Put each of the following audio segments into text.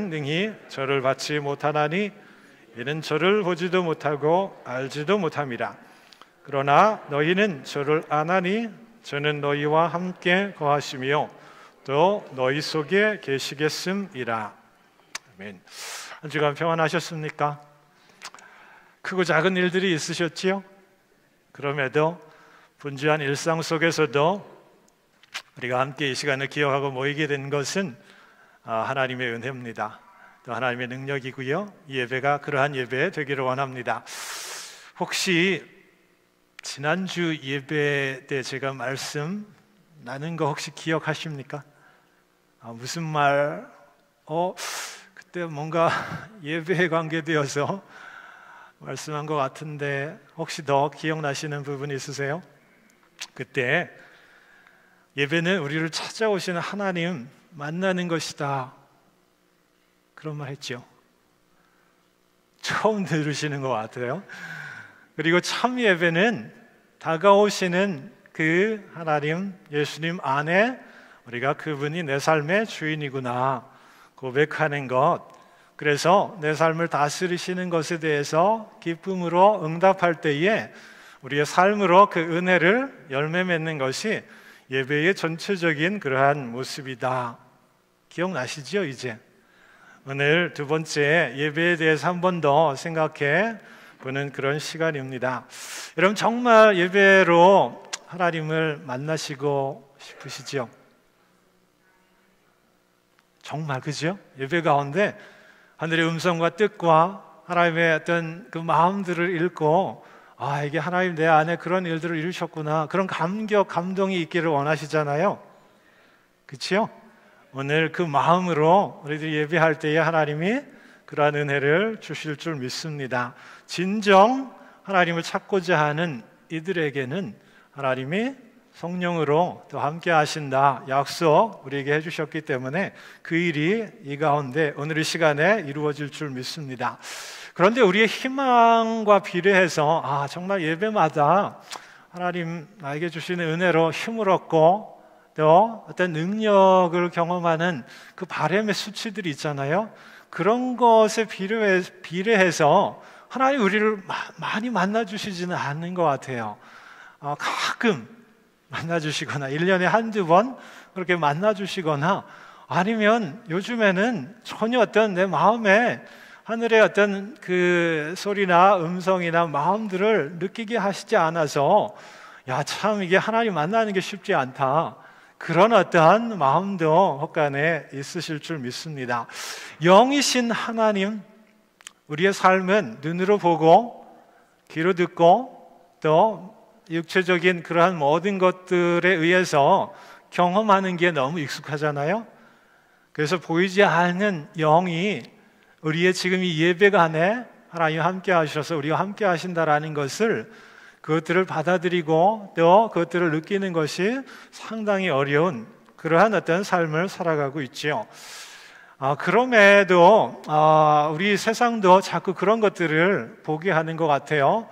능히 저를 받지 못하나니 이는 저를 보지도 못하고 알지도 못함이라. 그러나 너희는 저를 아나니 저는 너희와 함께 거하시며 또 너희 속에 계시겠음이라. 아멘. 한 주간 평안하셨습니까? 크고 작은 일들이 있으셨지요? 그럼에도 분주한 일상 속에서도 우리가 함께 이 시간을 기억하고 모이게 된 것은 하나님의 은혜입니다. 또 하나님의 능력이고요. 이 예배가 그러한 예배 되기를 원합니다. 혹시 지난주 예배 때 제가 말씀 나눈 거 혹시 기억하십니까? 무슨 말? 그때 뭔가 예배에 관계되어서 말씀한 것 같은데 혹시 더 기억나시는 부분 있으세요? 그때 예배는 우리를 찾아오시는 하나님 만나는 것이다, 그런 말 했죠. 처음 들으시는 것 같아요. 그리고 참 예배는 다가오시는 그 하나님, 예수님 안에 우리가 그분이 내 삶의 주인이구나 고백하는 것, 그래서 내 삶을 다스리시는 것에 대해서 기쁨으로 응답할 때에 우리의 삶으로 그 은혜를 열매 맺는 것이 예배의 전체적인 그러한 모습이다. 기억나시죠? 이제 오늘 두 번째 예배에 대해서 한 번 더 생각해 보는 그런 시간입니다. 여러분, 정말 예배로 하나님을 만나시고 싶으시죠? 정말, 그죠? 예배 가운데 하늘의 음성과 뜻과 하나님의 어떤 그 마음들을 읽고, 이게 하나님 내 안에 그런 일들을 이루셨구나, 그런 감격, 감동이 있기를 원하시잖아요. 그렇죠? 오늘 그 마음으로 우리들이 예배할 때에 하나님이 그러한 은혜를 주실 줄 믿습니다. 진정 하나님을 찾고자 하는 이들에게는 하나님이 성령으로 또 함께 하신다 약속 우리에게 해주셨기 때문에 그 일이 이 가운데 오늘 이 시간에 이루어질 줄 믿습니다. 그런데 우리의 희망과 비례해서 정말 예배마다 하나님 나에게 주시는 은혜로 힘을 얻고 또 어떤 능력을 경험하는 그 바람의 수치들이 있잖아요. 그런 것에 비례해서 하나님 우리를 많이 만나주시지는 않는 것 같아요. 가끔 만나주시거나 1년에 한두 번 그렇게 만나주시거나, 아니면 요즘에는 전혀 어떤 내 마음에 하늘의 어떤 그 소리나 음성이나 마음들을 느끼게 하시지 않아서 참 이게 하나님 만나는 게 쉽지 않다, 그런 어떠한 마음도 혹간에 있으실 줄 믿습니다. 영이신 하나님, 우리의 삶은 눈으로 보고 귀로 듣고 또 육체적인 그러한 모든 것들에 의해서 경험하는 게 너무 익숙하잖아요. 그래서 보이지 않는 영이 우리의 지금 이 예배간에 하나님 함께 하셔서 우리와 함께 하신다라는 것을, 그것들을 받아들이고 또 그것들을 느끼는 것이 상당히 어려운 그러한 어떤 삶을 살아가고 있죠. 그럼에도 우리 세상도 자꾸 그런 것들을 보게 하는 것 같아요.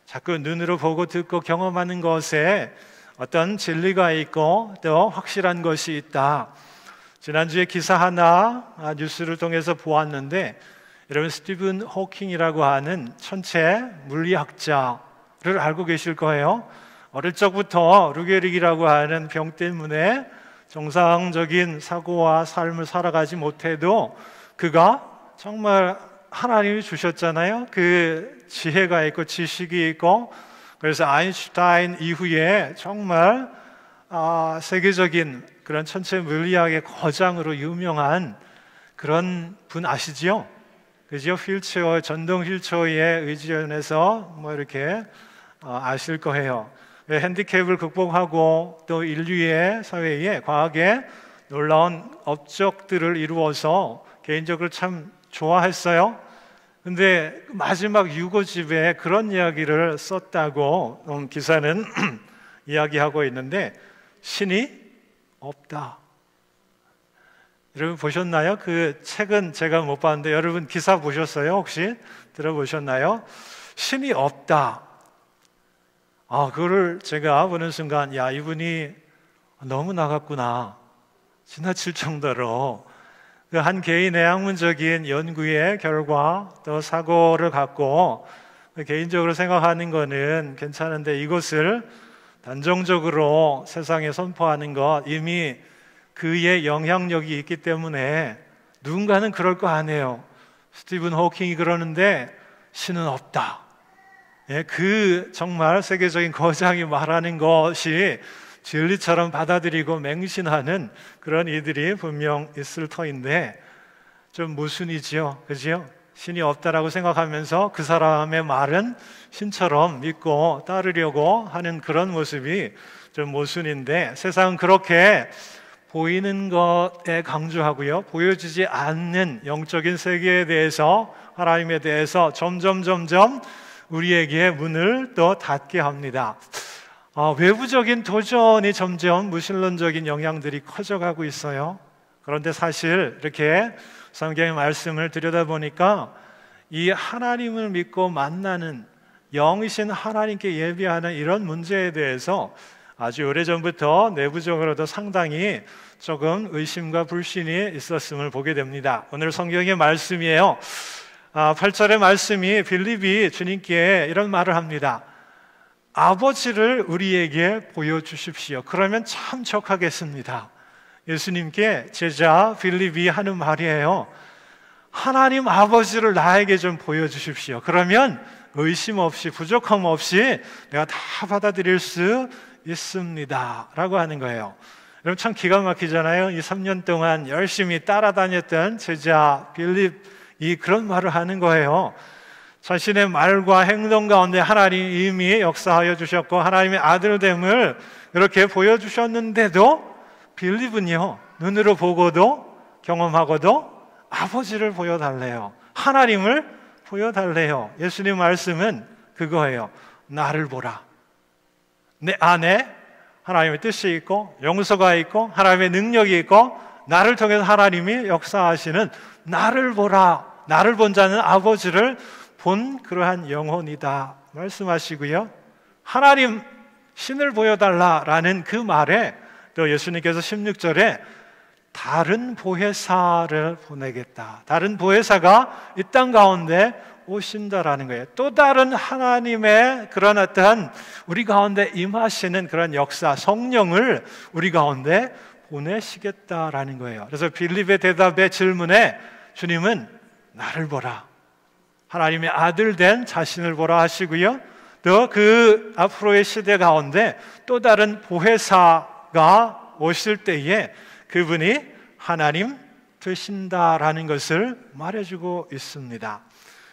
자꾸 눈으로 보고 듣고 경험하는 것에 어떤 진리가 있고 또 확실한 것이 있다. 지난주에 기사 하나 뉴스를 통해서 보았는데, 여러분 스티븐 호킹이라고 하는 천체 물리학자를 알고 계실 거예요. 어릴 적부터 루게릭이라고 하는 병 때문에 정상적인 사고와 삶을 살아가지 못해도 그가 정말 하나님이 주셨잖아요. 그 지혜가 있고 지식이 있고, 그래서 아인슈타인 이후에 정말 세계적인 그런 천체 물리학의 거장으로 유명한 그런 분 아시지요? 그죠? 휠체어, 전동 휠체어에 의지해서 이렇게 아실 거예요. 핸디캡을 극복하고 또 인류의 사회에 과학에 놀라운 업적들을 이루어서 개인적으로 참 좋아했어요. 근데 마지막 유고집에 그런 이야기를 썼다고 기사는 이야기하고 있는데, 신이 없다. 여러분 보셨나요? 그 책은 제가 못 봤는데 여러분 기사 보셨어요? 혹시 들어보셨나요? 신이 없다. 그거를 제가 보는 순간 이분이 너무 나갔구나, 지나칠 정도로 그 한 개인의 학문적인 연구의 결과 또 사고를 갖고 개인적으로 생각하는 거는 괜찮은데 이것을 단정적으로 세상에 선포하는 것, 이미 그의 영향력이 있기 때문에 누군가는 그럴 거 아니에요. 스티븐 호킹이 그러는데 신은 없다. 예, 그 정말 세계적인 거장이 말하는 것이 진리처럼 받아들이고 맹신하는 그런 이들이 분명 있을 터인데 좀 모순이지요, 그지요? 신이 없다라고 생각하면서 그 사람의 말은 신처럼 믿고 따르려고 하는 그런 모습이 좀 모순인데, 세상은 그렇게 보이는 것에 강조하고요, 보여지지 않는 영적인 세계에 대해서, 하나님에 대해서 점점 우리에게 문을 또 닫게 합니다. 외부적인 도전이 점점 무신론적인 영향들이 커져가고 있어요. 그런데 사실 이렇게 성경의 말씀을 들여다보니까 이 하나님을 믿고 만나는, 영이신 하나님께 예비하는 이런 문제에 대해서 아주 오래전부터 내부적으로도 상당히 조금 의심과 불신이 있었음을 보게 됩니다. 오늘 성경의 말씀이에요. 8절의 말씀이 빌립이 주님께 이런 말을 합니다. 아버지를 우리에게 보여주십시오. 그러면 참 족하겠습니다. 예수님께 제자 빌립이 하는 말이에요. 하나님 아버지를 나에게 좀 보여주십시오. 그러면 의심 없이, 부족함 없이 내가 다 받아들일 수 있습니다 라고 하는 거예요. 여러분 참 기가 막히잖아요. 이 3년 동안 열심히 따라다녔던 제자 빌립이 그런 말을 하는 거예요. 자신의 말과 행동 가운데 하나님이 이미 역사하여 주셨고 하나님의 아들됨을 이렇게 보여주셨는데도 빌립은요, 눈으로 보고도 경험하고도 아버지를 보여달래요. 하나님을 보여달래요. 예수님 말씀은 그거예요. 나를 보라. 내 안에 하나님의 뜻이 있고 용서가 있고 하나님의 능력이 있고 나를 통해서 하나님이 역사하시는 나를 보라. 나를 본 자는 아버지를 본 그러한 영혼이다 말씀하시고요, 하나님 신을 보여달라라는 그 말에 또 예수님께서 16절에 다른 보혜사를 보내겠다, 다른 보혜사가 이 땅 가운데 오신다라는 거예요. 또 다른 하나님의 그런 어떤 우리 가운데 임하시는 그런 역사, 성령을 우리 가운데 보내시겠다라는 거예요. 그래서 빌립의 대답의 질문에 주님은 나를 보라, 하나님의 아들 된 자신을 보라 하시고요, 또 그 앞으로의 시대 가운데 또 다른 보혜사가 오실 때에 그분이 하나님 되신다라는 것을 말해주고 있습니다.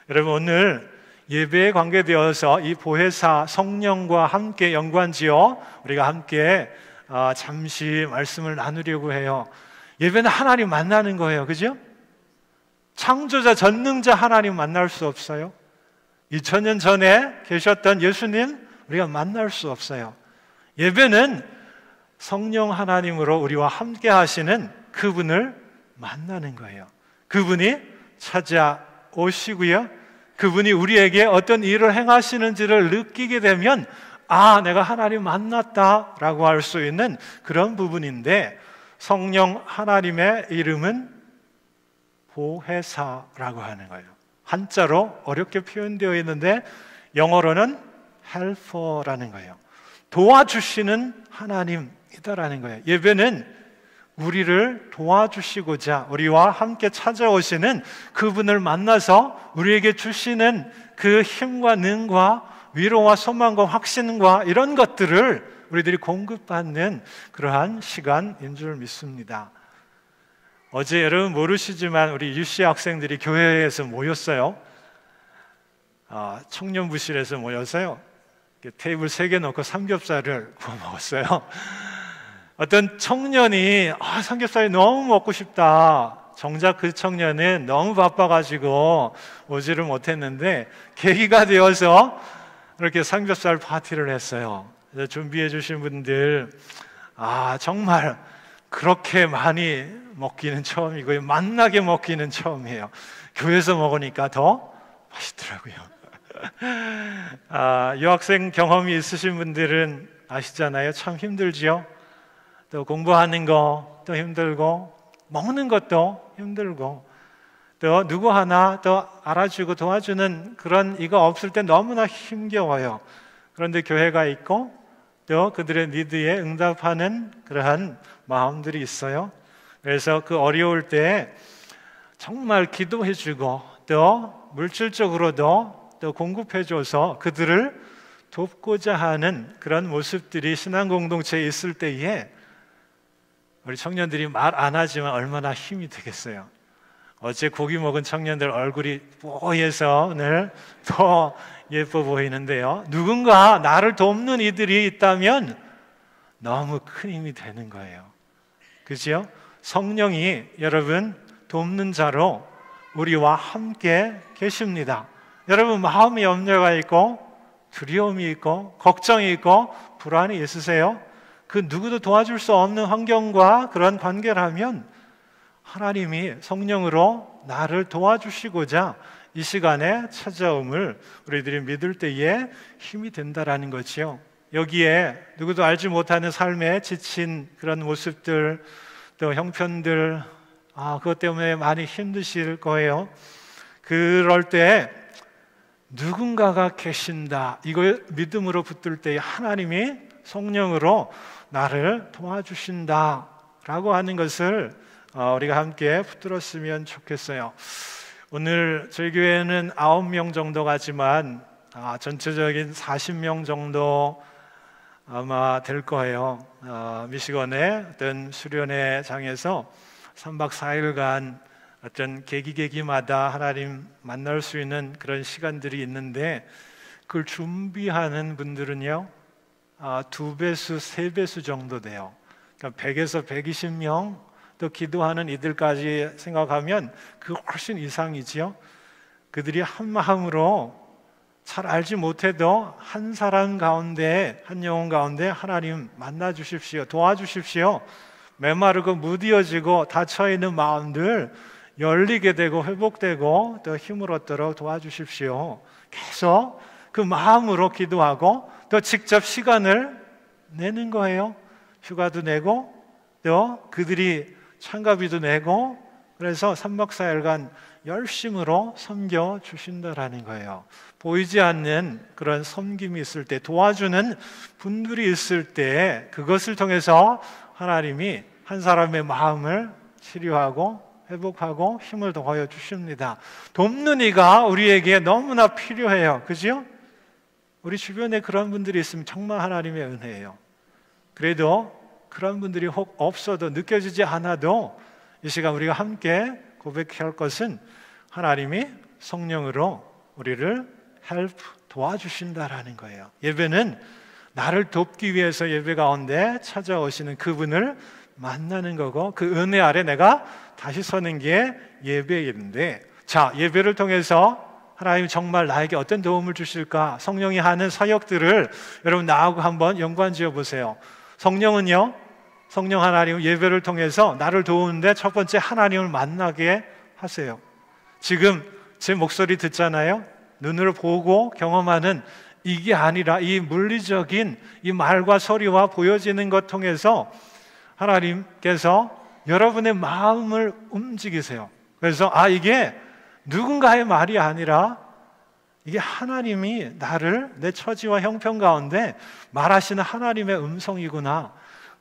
여러분 오늘 예배에 관계되어서 이 보혜사 성령과 함께 연관지어 우리가 함께 잠시 말씀을 나누려고 해요. 예배는 하나님 만나는 거예요, 그죠? 창조자 전능자 하나님 만날 수 없어요. 2000년 전에 계셨던 예수님 우리가 만날 수 없어요. 예배는 성령 하나님으로 우리와 함께 하시는 그분을 만나는 거예요. 그분이 찾아오시고요, 그분이 우리에게 어떤 일을 행하시는지를 느끼게 되면 내가 하나님 만났다라고 할 수 있는 그런 부분인데, 성령 하나님의 이름은 보혜사라고 하는 거예요. 한자로 어렵게 표현되어 있는데 영어로는 helper라는 거예요. 도와주시는 하나님이다라는 거예요. 예배는 우리를 도와주시고자 우리와 함께 찾아오시는 그분을 만나서 우리에게 주시는 그 힘과 능과 위로와 소망과 확신과 이런 것들을 우리들이 공급받는 그러한 시간인 줄 믿습니다. 어제 여러분 모르시지만 우리 유씨 학생들이 교회에서 모였어요. 청년부실에서 모여서요, 테이블 3개 놓고 삼겹살을 구워 먹었어요. 어떤 청년이 삼겹살이 너무 먹고 싶다. 정작 그 청년은 너무 바빠가지고 오지를 못했는데 계기가 되어서 이렇게 삼겹살 파티를 했어요. 그래서 준비해 주신 분들 정말 그렇게 많이 먹기는 처음이고요, 만나게 먹기는 처음이에요. 교회에서 먹으니까 더 맛있더라고요. 유학생 경험이 있으신 분들은 아시잖아요. 참 힘들지요. 또 공부하는 거 또 힘들고 먹는 것도 힘들고 또 누구 하나 더 알아주고 도와주는 그런 이거 없을 때 너무나 힘겨워요. 그런데 교회가 있고 또 그들의 니드에 응답하는 그러한 마음들이 있어요. 그래서 그 어려울 때 정말 기도해주고 또 물질적으로도 또 공급해줘서 그들을 돕고자 하는 그런 모습들이 신앙 공동체에 있을 때에 우리 청년들이 말 안 하지만 얼마나 힘이 되겠어요. 어제 고기 먹은 청년들 얼굴이 뽀얘서 오늘 더 예뻐 보이는데요. 누군가 나를 돕는 이들이 있다면 너무 큰 힘이 되는 거예요. 그죠? 성령이 여러분 돕는 자로 우리와 함께 계십니다. 여러분 마음에 염려가 있고 두려움이 있고 걱정이 있고 불안이 있으세요? 그 누구도 도와줄 수 없는 환경과 그런 관계라면 하나님이 성령으로 나를 도와주시고자 이 시간에 찾아옴을 우리들이 믿을 때에 힘이 된다라는 거지요. 여기에 누구도 알지 못하는 삶에 지친 그런 모습들 또 형편들 그것 때문에 많이 힘드실 거예요. 그럴 때 누군가가 계신다 이걸 믿음으로 붙들 때 하나님이 성령으로 나를 도와주신다 라고 하는 것을 우리가 함께 붙들었으면 좋겠어요. 오늘 저희 교회는 9명 정도 가지만 전체적인 40명 정도 아마 될 거예요. 미시건의 어떤 수련회장에서 3박 4일간 어떤 계기마다 하나님 만날 수 있는 그런 시간들이 있는데 그걸 준비하는 분들은요 2배수, 3배수 정도 돼요. 그러니까 100에서 120명 또 기도하는 이들까지 생각하면 그 훨씬 이상이지요. 그들이 한 마음으로 잘 알지 못해도 한 사람 가운데 한 영혼 가운데 하나님 만나 주십시오. 도와주십시오. 메마르고 무디어지고 닫혀있는 마음들 열리게 되고 회복되고 또 힘을 얻도록 도와주십시오. 계속 그 마음으로 기도하고 또 직접 시간을 내는 거예요. 휴가도 내고 또 그들이 참가비도 내고 그래서 3박 4일간 열심으로 섬겨 주신다라는 거예요. 보이지 않는 그런 섬김이 있을 때 도와주는 분들이 있을 때 그것을 통해서 하나님이 한 사람의 마음을 치료하고 회복하고 힘을 더하여 주십니다. 돕는 이가 우리에게 너무나 필요해요. 그죠? 우리 주변에 그런 분들이 있으면 정말 하나님의 은혜예요. 그래도 그런 분들이 혹 없어도 느껴지지 않아도 이 시간 우리가 함께 고백할 것은 하나님이 성령으로 우리를 도와주신다라는 거예요. 예배는 나를 돕기 위해서 예배 가운데 찾아오시는 그분을 만나는 거고 그 은혜 아래 내가 다시 서는 게 예배인데 자, 예배를 통해서 하나님 정말 나에게 어떤 도움을 주실까? 성령이 하는 사역들을 여러분 나하고 한번 연관 지어 보세요. 성령은요, 성령 하나님 예배를 통해서 나를 도우는데 첫 번째 하나님을 만나게 하세요. 지금 제 목소리 듣잖아요. 눈으로 보고 경험하는 이게 아니라 이 물리적인 이 말과 소리와 보여지는 것 통해서 하나님께서 여러분의 마음을 움직이세요. 그래서 이게 누군가의 말이 아니라 이게 하나님이 나를 내 처지와 형편 가운데 말하시는 하나님의 음성이구나.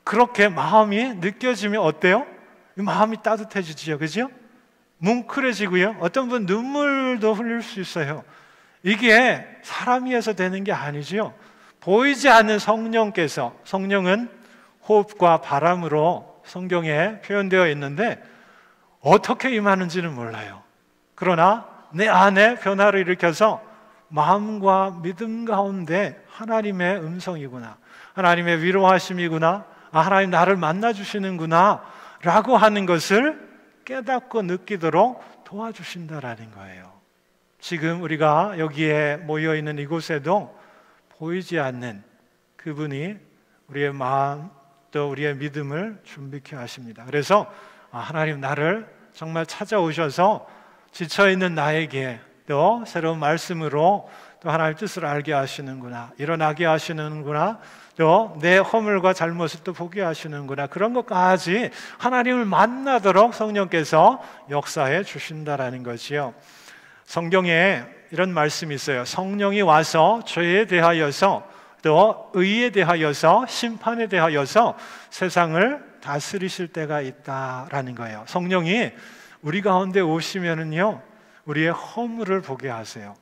그렇게 마음이 느껴지면 어때요? 마음이 따뜻해지죠. 그죠? 뭉클해지고요. 어떤 분 눈물도 흘릴 수 있어요. 이게 사람이 해서 되는 게 아니죠. 보이지 않는 성령께서, 성령은 호흡과 바람으로 성경에 표현되어 있는데 어떻게 임하는지는 몰라요. 그러나 내 안에 변화를 일으켜서 마음과 믿음 가운데 하나님의 음성이구나, 하나님의 위로하심이구나, 하나님 나를 만나주시는구나 라고 하는 것을 깨닫고 느끼도록 도와주신다라는 거예요. 지금 우리가 여기에 모여있는 이곳에도 보이지 않는 그분이 우리의 마음 또 우리의 믿음을 준비케 하십니다. 그래서 하나님 나를 정말 찾아오셔서 지쳐있는 나에게 또 새로운 말씀으로 또 하나님의 뜻을 알게 하시는구나, 일어나게 하시는구나, 또 내 허물과 잘못을 또 보게 하시는구나, 그런 것까지 하나님을 만나도록 성령께서 역사해 주신다라는 거지요. 성경에 이런 말씀이 있어요. 성령이 와서 죄에 대하여서 또 의에 대하여서 심판에 대하여서 세상을 다스리실 때가 있다라는 거예요. 성령이 우리 가운데 오시면은요, 우리의 허물을 보게 하세요.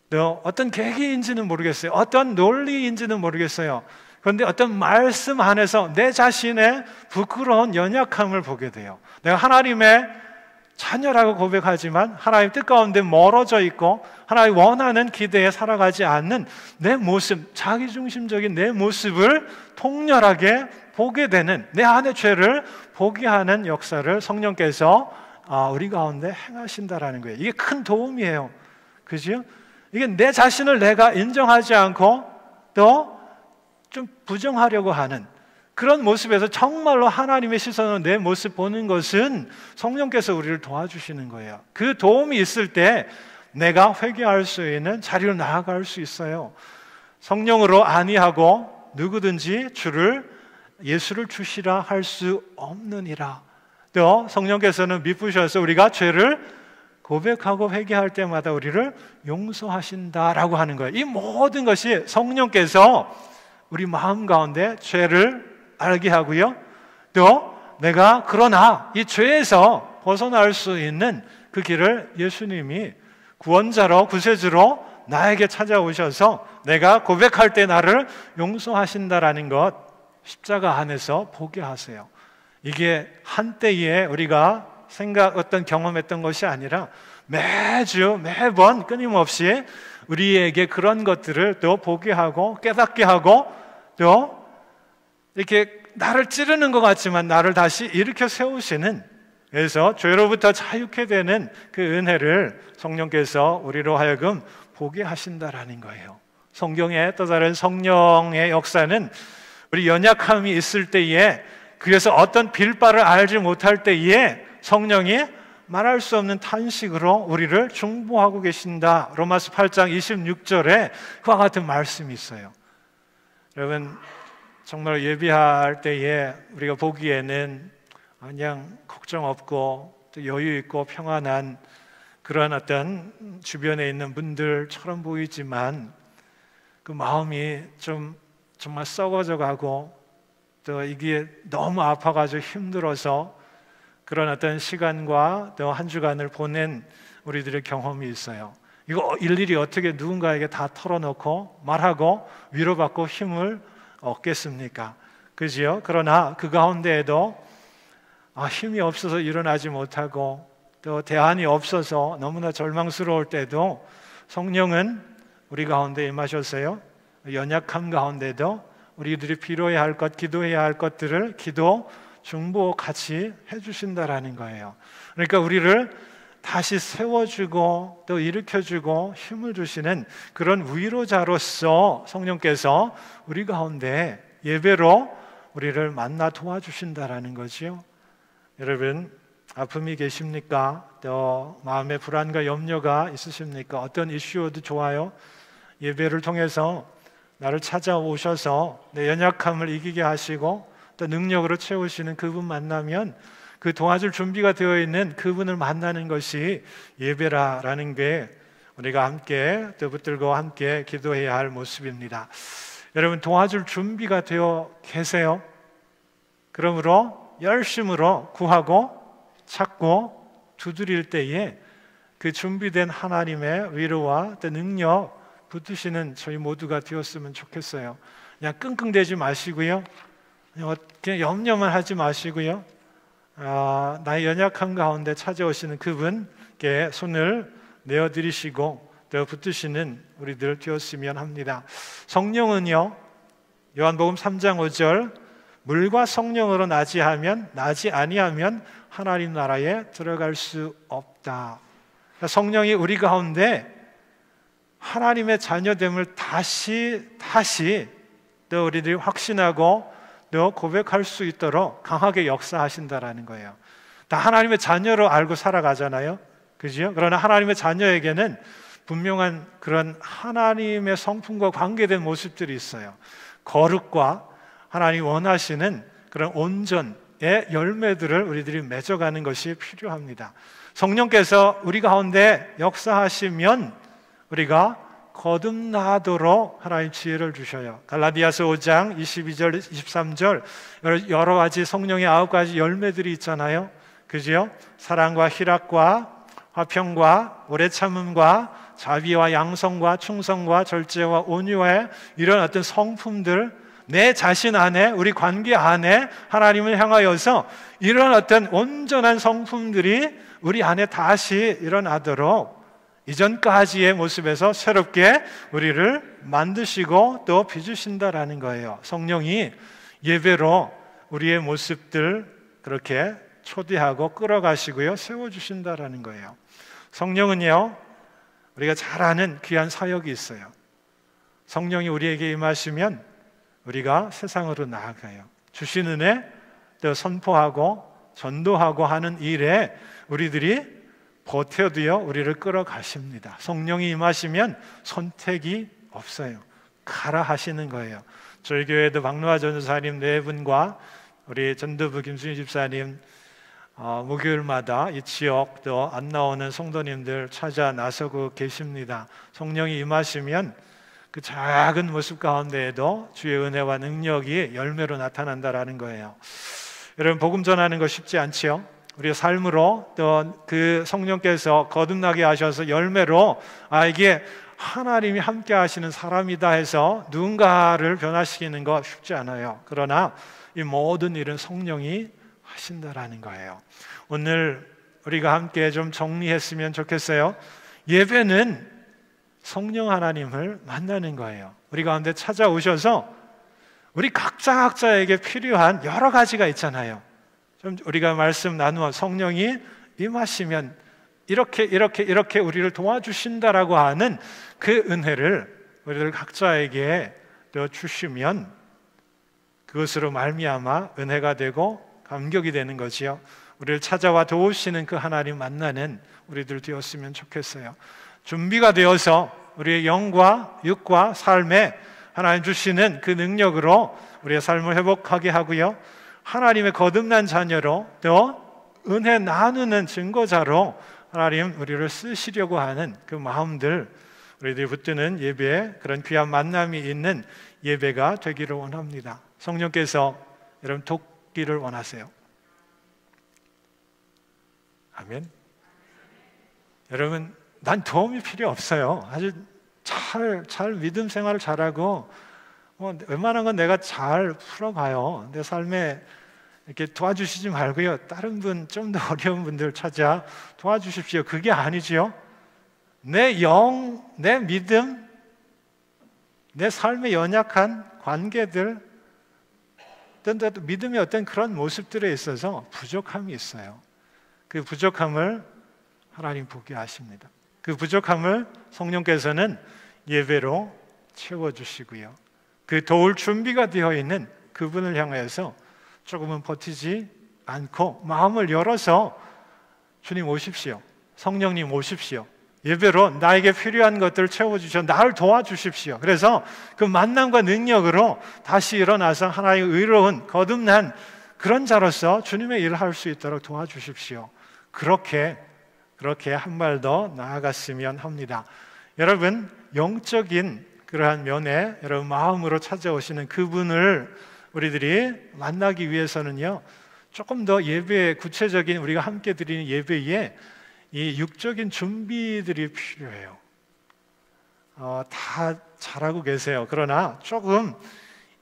또 어떤 계기인지는 모르겠어요. 어떤 논리인지는 모르겠어요. 그런데 어떤 말씀 안에서 내 자신의 부끄러운 연약함을 보게 돼요. 내가 하나님의 자녀라고 고백하지만 하나님 뜻 가운데 멀어져 있고 하나님 원하는 기대에 살아가지 않는 내 모습, 자기중심적인 내 모습을 통렬하게 보게 되는, 내 안의 죄를 보게 하는 역사를 성령께서 우리 가운데 행하신다라는 거예요. 이게 큰 도움이에요. 그죠? 이게 내 자신을 내가 인정하지 않고 또 좀 부정하려고 하는 그런 모습에서 정말로 하나님의 시선으로 내 모습 보는 것은 성령께서 우리를 도와주시는 거예요. 그 도움이 있을 때 내가 회개할 수 있는 자리로 나아갈 수 있어요. 성령으로 아니하고 누구든지 예수를 주시라 할 수 없느니라. 또 성령께서는 미쁘셔서 우리가 죄를 고백하고 회개할 때마다 우리를 용서하신다라고 하는 거예요. 이 모든 것이 성령께서 우리 마음 가운데 죄를 알게 하고요, 또 내가 그러나 이 죄에서 벗어날 수 있는 그 길을 예수님이 구원자로 구세주로 나에게 찾아오셔서 내가 고백할 때 나를 용서하신다라는 것, 십자가 안에서 보게 하세요. 이게 한때에 우리가 어떤 경험했던 것이 아니라 매번 끊임없이 우리에게 그런 것들을 또 보게 하고 깨닫게 하고 또 이렇게 나를 찌르는 것 같지만 나를 다시 일으켜 세우시는, 그래서 죄로부터 자유케 되는 그 은혜를 성령께서 우리로 하여금 보게 하신다라는 거예요. 성경의 또 다른 성령의 역사는 우리 연약함이 있을 때에, 그래서 어떤 빌바를 알지 못할 때에 성령이 말할 수 없는 탄식으로 우리를 중보하고 계신다. 로마서 8장 26절에 그와 같은 말씀이 있어요. 여러분, 정말 예배할 때에 우리가 보기에는 그냥 걱정 없고 또 여유 있고 평안한 그런 어떤 주변에 있는 분들처럼 보이지만 그 마음이 좀 정말 썩어져 가고 또 이게 너무 아파가지고 힘들어서 그런 어떤 시간과 또 한 주간을 보낸 우리들의 경험이 있어요. 이거 일일이 어떻게 누군가에게 다 털어놓고 말하고 위로받고 힘을 얻겠습니까? 그지요? 그러나 그 가운데에도 힘이 없어서 일어나지 못하고 또 대안이 없어서 너무나 절망스러울 때도 성령은 우리 가운데 임하셨어요. 연약함 가운데도 우리들이 빌어야 할 것, 기도해야 할 것들을 기도, 중보 같이 해주신다라는 거예요. 그러니까 우리를 다시 세워주고 또 일으켜주고 힘을 주시는 그런 위로자로서 성령께서 우리 가운데 예배로 우리를 만나 도와주신다라는 거지요. 여러분, 아픔이 계십니까? 또 마음에 불안과 염려가 있으십니까? 어떤 이슈여도 좋아요. 예배를 통해서 나를 찾아오셔서 내 연약함을 이기게 하시고 또 능력으로 채우시는 그분 만나면 그 도와줄 준비가 되어 있는 그분을 만나는 것이 예배라는 게 우리가 함께 또 붙들고 함께 기도해야 할 모습입니다. 여러분, 도와줄 준비가 되어 계세요? 그러므로 열심으로 구하고 찾고 두드릴 때에 그 준비된 하나님의 위로와 또 능력 붙으시는 저희 모두가 되었으면 좋겠어요. 그냥 끙끙대지 마시고요, 그냥 염려만 하지 마시고요, 나의 연약함 가운데 찾아오시는 그분께 손을 내어드리시고 또 붙드시는 우리들 되었으면 합니다. 성령은요, 요한복음 3장 5절, 물과 성령으로 나지 아니하면 하나님 나라에 들어갈 수 없다. 성령이 우리 가운데 하나님의 자녀됨을 다시 또 우리들이 확신하고 또 고백할 수 있도록 강하게 역사하신다라는 거예요. 다 하나님의 자녀로 알고 살아가잖아요, 그죠? 그러나 하나님의 자녀에게는 분명한 그런 하나님의 성품과 관계된 모습들이 있어요. 거룩과 하나님 원하시는 그런 온전의 열매들을 우리들이 맺어가는 것이 필요합니다. 성령께서 우리 가운데 역사하시면 우리가 거듭나도록 하나님 지혜를 주셔요. 갈라디아서 5장 22절 23절 여러 가지 성령의 9가지 열매들이 있잖아요. 그죠? 사랑과 희락과 화평과 오래 참음과 자비와 양성과 충성과 절제와 온유와 이런 어떤 성품들, 내 자신 안에, 우리 관계 안에 하나님을 향하여서 이런 어떤 온전한 성품들이 우리 안에 다시 일어나도록 이전까지의 모습에서 새롭게 우리를 만드시고 또 빚으신다라는 거예요. 성령이 예배로 우리의 모습들 그렇게 초대하고 끌어가시고요, 세워주신다라는 거예요. 성령은요, 우리가 잘 아는 귀한 사역이 있어요. 성령이 우리에게 임하시면 우리가 세상으로 나아가요. 주신 은혜 또 선포하고 전도하고 하는 일에 우리들이 버텨도요, 우리를 끌어가십니다. 성령이 임하시면 선택이 없어요. 가라 하시는 거예요. 저희 교회도 박노아 전도사님 네 분과 우리 전도부 김순희 집사님 목요일마다 이 지역 또 안 나오는 성도님들 찾아 나서고 계십니다. 성령이 임하시면 그 작은 모습 가운데에도 주의 은혜와 능력이 열매로 나타난다라는 거예요. 여러분, 복음 전하는 거 쉽지 않지요? 우리의 삶으로 또 그 성령께서 거듭나게 하셔서 열매로 이게 하나님이 함께 하시는 사람이다 해서 누군가를 변화시키는 거 쉽지 않아요. 그러나 이 모든 일은 성령이 하신다라는 거예요. 오늘 우리가 함께 좀 정리했으면 좋겠어요. 예배는 성령 하나님을 만나는 거예요. 우리 가운데 찾아오셔서 우리 각자에게 필요한 여러 가지가 있잖아요. 좀 우리가 말씀 나누어 성령이 임하시면 이렇게 우리를 도와주신다라고 하는 그 은혜를 우리들 각자에게 주시면 그것으로 말미암아 은혜가 되고 감격이 되는 거지요. 우리를 찾아와 도우시는 그 하나님 만나는 우리들 되었으면 좋겠어요. 준비가 되어서 우리의 영과 육과 삶에 하나님 주시는 그 능력으로 우리의 삶을 회복하게 하고요, 하나님의 거듭난 자녀로 또 은혜 나누는 증거자로 하나님 우리를 쓰시려고 하는 그 마음들, 우리들이 붙드는 예배에 그런 귀한 만남이 있는 예배가 되기를 원합니다. 성령께서 여러분 돕기를 원하세요. 아멘. 여러분, 난 도움이 필요 없어요. 아주 잘 믿음 생활을 잘하고 웬만한 건 내가 잘 풀어가요. 내 삶에 이렇게 도와주시지 말고요, 다른 분, 좀 더 어려운 분들 찾아 도와주십시오. 그게 아니지요. 내 영, 내 믿음, 내 삶의 연약한 관계들, 또 믿음의 어떤 그런 모습들에 있어서 부족함이 있어요. 그 부족함을 하나님 보게 하십니다. 그 부족함을 성령께서는 예배로 채워주시고요, 그 도울 준비가 되어 있는 그분을 향해서 조금은 버티지 않고 마음을 열어서 주님 오십시오, 성령님 오십시오, 예배로 나에게 필요한 것들을 채워주셔 나를 도와주십시오. 그래서 그 만남과 능력으로 다시 일어나서 하나의 의로운 거듭난 그런 자로서 주님의 일을 할 수 있도록 도와주십시오. 그렇게 한 발 더 나아갔으면 합니다. 여러분, 영적인 그러한 면에 여러분 마음으로 찾아오시는 그분을 우리들이 만나기 위해서는요, 조금 더 예배, 구체적인 우리가 함께 드리는 예배에 이 육적인 준비들이 필요해요. 다 잘하고 계세요. 그러나 조금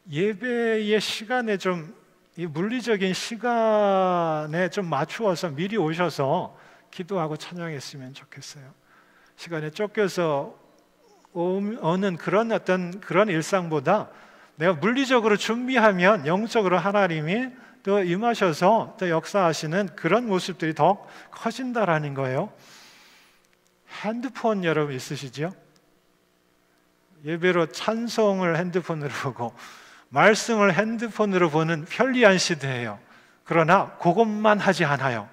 예배의 시간에 좀, 이 물리적인 시간에 좀 맞추어서 미리 오셔서 기도하고 찬양했으면 좋겠어요. 시간에 쫓겨서 오는 그런 일상보다 내가 물리적으로 준비하면 영적으로 하나님이 또 임하셔서 또 역사하시는 그런 모습들이 더 커진다라는 거예요. 핸드폰 여러분 있으시죠? 예배로 찬송을 핸드폰으로 보고 말씀을 핸드폰으로 보는 편리한 시대예요. 그러나 그것만 하지 않아요.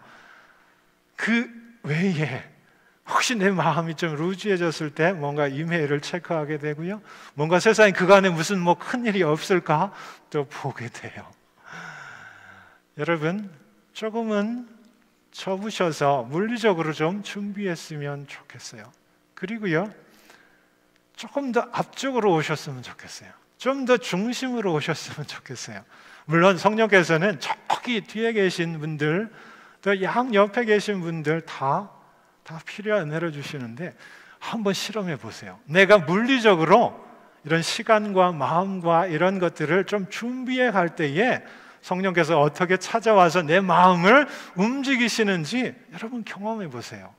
그 외에 혹시 내 마음이 좀 루즈해졌을 때 뭔가 이메일을 체크하게 되고요. 뭔가 세상에 그간에 무슨 뭐 큰일이 없을까 또 보게 돼요. 여러분, 조금은 접으셔서 물리적으로 좀 준비했으면 좋겠어요. 그리고요, 조금 더 앞쪽으로 오셨으면 좋겠어요. 좀 더 중심으로 오셨으면 좋겠어요. 물론 성령께서는 저기 뒤에 계신 분들, 또 양옆에 계신 분들 다 필요한 은혜를 주시는데 한번 실험해 보세요. 내가 물리적으로 이런 시간과 마음과 이런 것들을 좀 준비해 갈 때에 성령께서 어떻게 찾아와서 내 마음을 움직이시는지 여러분 경험해 보세요.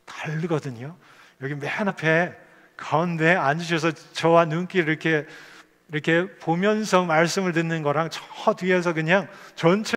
다르거든요. 여기 맨 앞에 가운데 앉으셔서 저와 눈길 이렇게 보면서 말씀을 듣는 거랑 저 뒤에서 그냥 전체